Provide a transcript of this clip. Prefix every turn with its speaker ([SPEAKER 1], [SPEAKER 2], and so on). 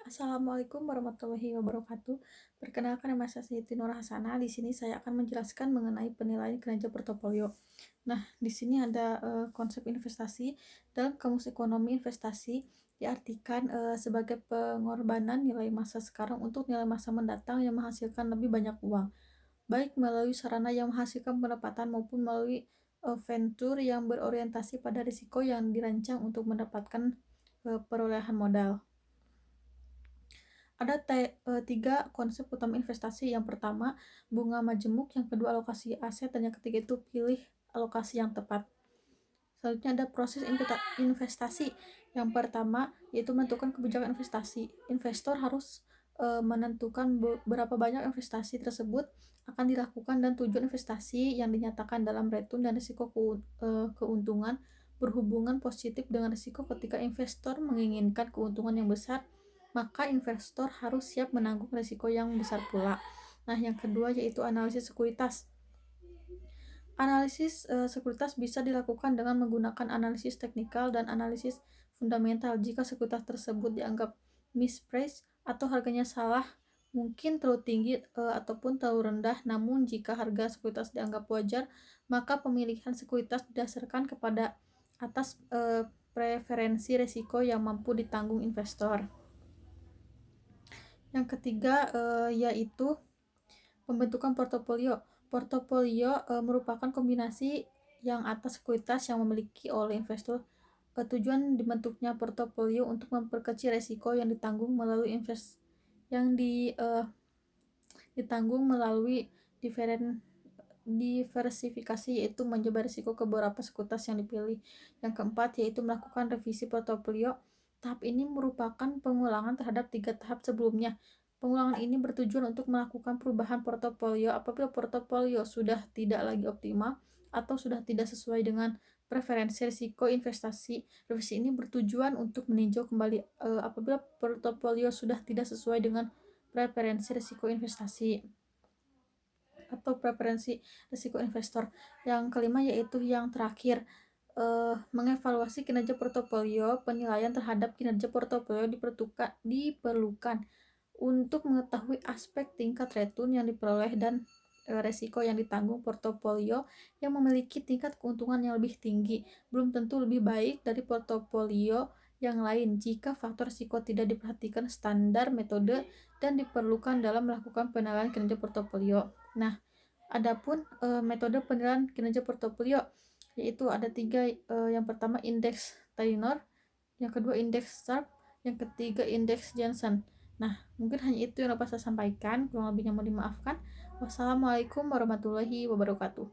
[SPEAKER 1] Assalamualaikum warahmatullahi wabarakatuh. Perkenalkan, nama saya Siti Nur Hasanah. Di sini saya akan menjelaskan mengenai penilaian kinerja portofolio. Nah, di sini ada konsep investasi. Dalam kamus ekonomi, investasi diartikan sebagai pengorbanan nilai masa sekarang untuk nilai masa mendatang yang menghasilkan lebih banyak uang, baik melalui sarana yang menghasilkan pendapatan maupun melalui venture yang berorientasi pada risiko yang dirancang untuk mendapatkan perolehan modal. Ada tiga konsep utama investasi. Yang pertama, bunga majemuk. Yang kedua, alokasi aset. Dan yang ketiga itu pilih alokasi yang tepat. Selanjutnya ada proses investasi. Yang pertama yaitu menentukan kebijakan investasi. Investor harus menentukan berapa banyak investasi tersebut akan dilakukan dan tujuan investasi yang dinyatakan dalam return dan risiko keuntungan berhubungan positif dengan risiko. Ketika investor menginginkan keuntungan yang besar, maka investor harus siap menanggung risiko yang besar pula. Nah, yang kedua yaitu analisis sekuritas. Analisis sekuritas bisa dilakukan dengan menggunakan analisis teknikal dan analisis fundamental. Jika sekuritas tersebut dianggap mispriced atau harganya salah, mungkin terlalu tinggi ataupun terlalu rendah. Namun jika harga sekuritas dianggap wajar, maka pemilihan sekuritas didasarkan kepada atas preferensi risiko yang mampu ditanggung investor. Yang ketiga yaitu pembentukan portofolio. Portofolio merupakan kombinasi yang atas sekuritas yang memiliki oleh investor. Tujuan dibentuknya portofolio untuk memperkecil risiko yang ditanggung melalui ditanggung melalui diversifikasi, yaitu mencoba risiko ke beberapa sekuritas yang dipilih. Yang keempat yaitu melakukan revisi portofolio. Tahap ini merupakan pengulangan terhadap 3 tahap sebelumnya. Pengulangan ini bertujuan untuk melakukan perubahan portofolio apabila portofolio sudah tidak lagi optimal atau sudah tidak sesuai dengan preferensi risiko investasi. Revisi ini bertujuan untuk meninjau kembali apabila portofolio sudah tidak sesuai dengan preferensi risiko investasi atau preferensi risiko investor. Yang kelima yaitu yang terakhir, mengevaluasi kinerja portofolio. Penilaian terhadap kinerja portofolio diperlukan untuk mengetahui aspek tingkat return yang diperoleh dan resiko yang ditanggung. Portofolio yang memiliki tingkat keuntungan yang lebih tinggi belum tentu lebih baik dari portofolio yang lain jika faktor risiko tidak diperhatikan. Standar metode dan diperlukan dalam melakukan penilaian kinerja portofolio. Nah, adapun metode penilaian kinerja portofolio yaitu ada 3. Yang pertama indeks Taylor, yang kedua indeks Sharpe, yang ketiga indeks Jensen. Nah, mungkin hanya itu yang dapat saya sampaikan. Kurang lebihnya mohon dimaafkan. Wassalamualaikum warahmatullahi wabarakatuh.